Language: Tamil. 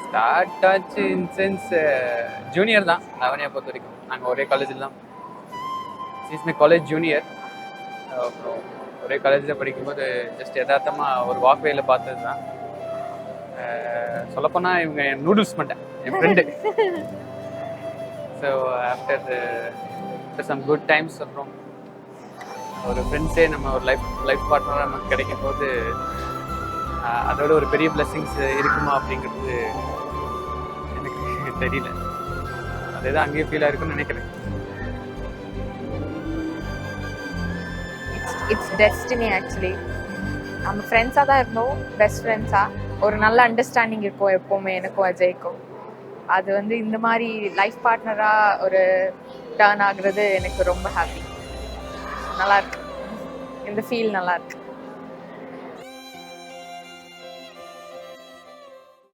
ஸ்டார்ட் ஆச்சு இன் சென்ஸ் ஜூனியர் தான் லவனியா பொறுத்த வரைக்கும். நாங்கள் ஒரே காலேஜில் தான். Is my college junior. அப்புறம் ஒரே காலேஜில் படிக்கும்போது ஜஸ்ட் யதார்த்தமாக ஒரு வாக்வேயில் பார்த்தது தான். சொல்லப்போனால் இவங்க என் நூடுல்ஸ் மட்டும் என் friend. So after some good times அப்புறம் ஒரு ஃப்ரெண்ட்ஸே நம்ம ஒரு லைஃப் பார்ட்னராக நமக்கு கிடைக்கும் போது அதோட ஒரு பெரிய பிளெஸிங்ஸ் இருக்குமா அப்படிங்கிறது எனக்கு தெரியல. அதுதான் அங்கேயே ஃபீல் ஆயிருக்குன்னு நினைக்கிறேன். It's destiny actually. நம்ம ஃப்ரெண்ட்ஸாக தான் இருந்தோம், பெஸ்ட் ஃப்ரெண்ட்ஸாக. ஒரு நல்ல அண்டர்ஸ்டாண்டிங் இருக்கும் எப்போவுமே எனக்கும் அஜய்க்கும். அது வந்து இந்த மாதிரி லைஃப் பார்ட்னராக ஒரு டர்ன் ஆகுறது எனக்கு ரொம்ப ஹாப்பி. நல்லா இருக்கு, இந்த ஃபீல் நல்லா இருக்கு.